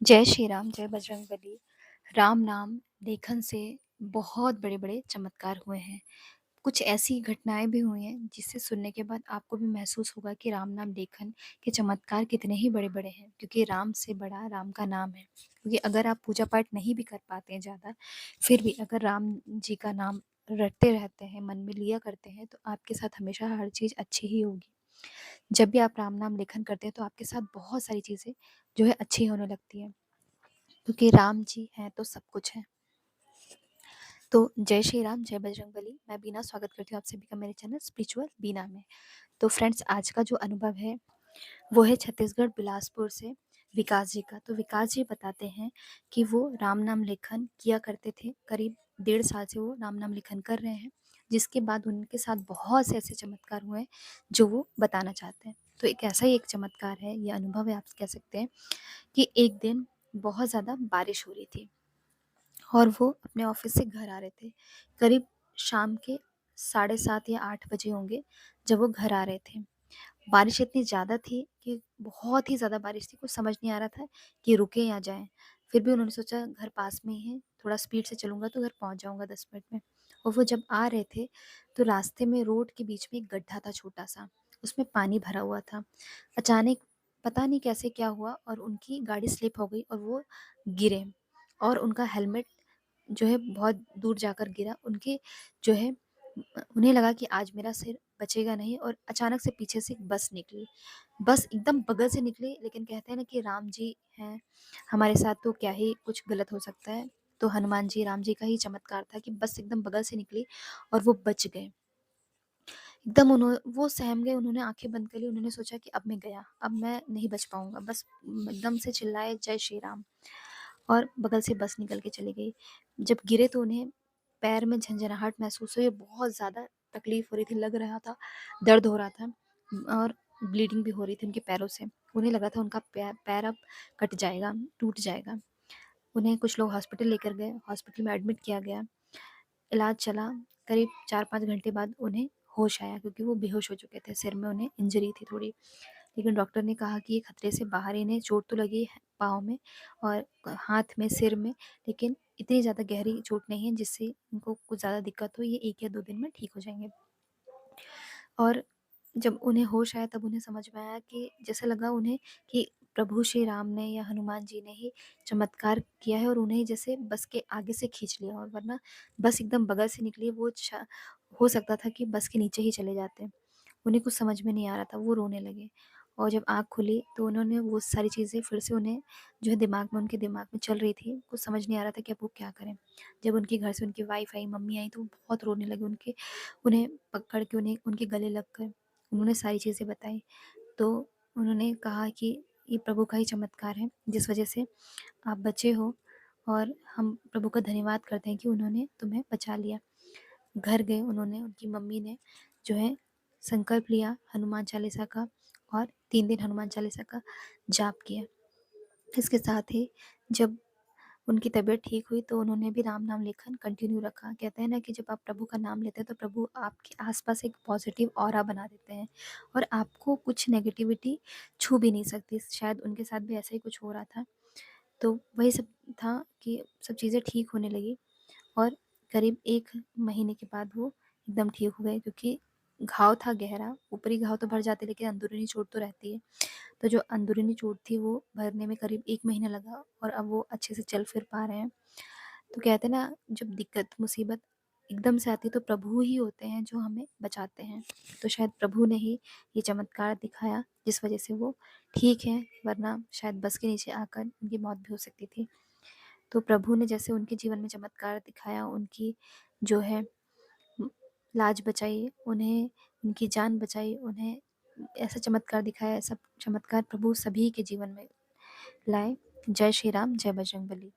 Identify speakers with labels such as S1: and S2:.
S1: जय श्री राम, जय बजरंगबली। राम नाम लेखन से बहुत बड़े-बड़े चमत्कार हुए हैं। कुछ ऐसी घटनाएँ भी हुई हैं जिसे सुनने के बाद आपको भी महसूस होगा कि राम नाम लेखन के चमत्कार कितने ही बड़े-बड़े हैं, क्योंकि राम से बड़ा राम का नाम है। क्योंकि अगर आप पूजा-पाठ नहीं भी कर पाते हैं ज़्यादा, फिर भी अगर राम जी का नाम रटते रहते हैं, मन में लिया करते हैं, तो आपके साथ हमेशा हर चीज़ अच्छी ही होगी। जब भी आप राम नाम लेखन करते हैं, तो आपके साथ बहुत सारी चीज़ें जो है अच्छी होने लगती हैं। क्योंकि राम जी हैं तो सब कुछ है। तो जय श्री राम, जय बजरंगबली। मैं बीना स्वागत करती हूँ आप सभी का मेरे चैनल स्पिरिचुअल बीना में। तो फ्रेंड्स, आज का जो अनुभव है वो है छत्तीसगढ़ बिलासपुर से विकास जी का। तो विकास जी बताते हैं कि वो राम नाम लेखन किया करते थे। करीब 1.5 साल से वो राम नाम लेखन कर रहे हैं, जिसके बाद उनके साथ बहुत से ऐसे चमत्कार हुए हैं जो वो बताना चाहते हैं। तो एक ऐसा ही एक चमत्कार है, ये अनुभव है आप कह सकते हैं, कि एक दिन बहुत ज़्यादा बारिश हो रही थी और वो अपने ऑफिस से घर आ रहे थे। करीब शाम के 7:30 या 8 बजे होंगे जब वो घर आ रहे थे। बारिश इतनी ज़्यादा थी कि बहुत ही ज़्यादा बारिश थी, कुछ समझ नहीं आ रहा था कि रुके या जाएँ। फिर भी उन्होंने सोचा घर पास में ही है, थोड़ा स्पीड से चलूँगा तो घर पहुँच जाऊँगा 10 मिनट में। और वो जब आ रहे थे तो रास्ते में रोड के बीच में एक गड्ढा था छोटा-सा, उसमें पानी भरा हुआ था। अचानक पता नहीं कैसे क्या हुआ और उनकी गाड़ी स्लिप हो गई और वो गिरे और उनका हेलमेट जो है बहुत दूर जाकर गिरा। उनके जो है उन्हें लगा कि आज मेरा सिर बचेगा नहीं और अचानक से पीछे से एक बस निकली। बस एकदम बगल से निकली, लेकिन कहते हैं ना कि राम जी हैं हमारे साथ तो क्या ही कुछ गलत हो सकता है। तो हनुमान जी, राम जी का ही चमत्कार था कि बस एकदम बगल से निकली और वो बच गए। एकदम वो सहम गए, उन्होंने आँखें बंद कर ली, उन्होंने सोचा कि अब मैं गया, अब मैं नहीं बच पाऊँगा। बस एकदम से चिल्लाए जय श्री राम और बगल से बस निकल के चली गई। जब गिरे तो उन्हें पैर में झंझनाहट महसूस हुई, बहुत ज़्यादा तकलीफ़ हो रही थी, लग रहा था दर्द हो रहा था और ब्लीडिंग भी हो रही थी उनके पैरों से। उन्हें लगा था उनका पैर अब कट जाएगा, टूट जाएगा। उन्हें कुछ लोग हॉस्पिटल लेकर गए, हॉस्पिटल में एडमिट किया गया। इलाज चला, करीब 4-5 घंटे बाद उन्हें होश आया, क्योंकि वो बेहोश हो चुके थे, सिर में उन्हें इंजरी थी थोड़ी। लेकिन डॉक्टर ने कहा कि ये खतरे से बाहर, इन्हें चोट तो लगी है पाँव में और हाथ में, सिर में, लेकिन इतनी ज़्यादा गहरी चोट नहीं है जिससे इनको कुछ ज़्यादा दिक्कत हो, ये 1 या 2 दिन में ठीक हो जाएँगे। और जब उन्हें होश आया तब उन्हें समझ में आया कि जैसे लगा उन्हें कि प्रभु श्री राम ने या हनुमान जी ने ही चमत्कार किया है और उन्हें जैसे बस के आगे से खींच लिया, और वरना बस एकदम बगल से निकली, वो हो सकता था कि बस के नीचे ही चले जाते। उन्हें कुछ समझ में नहीं आ रहा था, वो रोने लगे और जब आँख खुली तो उन्होंने वो सारी चीज़ें फिर से उन्हें जो है उनके दिमाग में चल रही थी, कुछ समझ नहीं आ रहा था कि अब वो क्या करें। जब उनके घर से उनकी वाइफ़ आई, मम्मी आई, तो वो बहुत रोने लगे, उन्हें पकड़ के उन्हें उनके गले लगकर उन्होंने सारी चीज़ें बताई। तो उन्होंने कहा कि ये प्रभु का ही चमत्कार है जिस वज़ह से आप बचे हो, और हम प्रभु का धन्यवाद करते हैं कि उन्होंने तुम्हें बचा लिया। घर गए उन्होंने, उनकी मम्मी ने जो है संकल्प लिया हनुमान चालीसा का और 3 दिन हनुमान चालीसा का जाप किया। इसके साथ ही जब उनकी तबीयत ठीक हुई तो उन्होंने भी राम नाम लेखन कंटिन्यू रखा। कहते हैं ना कि जब आप प्रभु का नाम लेते हैं तो प्रभु आपके आस-पास एक पॉज़िटिव ऑरा बना देते हैं और आपको कुछ नेगेटिविटी छू भी नहीं सकती। शायद उनके साथ भी ऐसा ही कुछ हो रहा था। तो वही सब था कि सब चीज़ें ठीक होने लगी और करीब 1 महीने के बाद वो एकदम ठीक हो गए, क्योंकि घाव था गहरा, ऊपरी घाव तो भर जाते लेकिन अंदरूनी चोट तो रहती है। तो जो अंदरूनी चोट थी वो भरने में करीब 1 महीना लगा और अब वो अच्छे से चल फिर पा रहे हैं। तो कहते हैं ना, जब दिक्कत, मुसीबत एकदम से आती है तो प्रभु ही होते हैं जो हमें बचाते हैं। तो शायद प्रभु ने ही ये चमत्कार दिखाया जिस वज़ह से वो ठीक हैं, वरना शायद बस के नीचे आकर उनकी मौत भी हो सकती थी। तो प्रभु ने जैसे उनके जीवन में चमत्कार दिखाया, उनकी जो है उम, लाज बचाई, उन्हें उनकी जान बचाई, उन्हें ऐसा चमत्कार दिखाया, ऐसा चमत्कार प्रभु सभी के जीवन में लाए। जय श्री राम, जय बजरंगबली।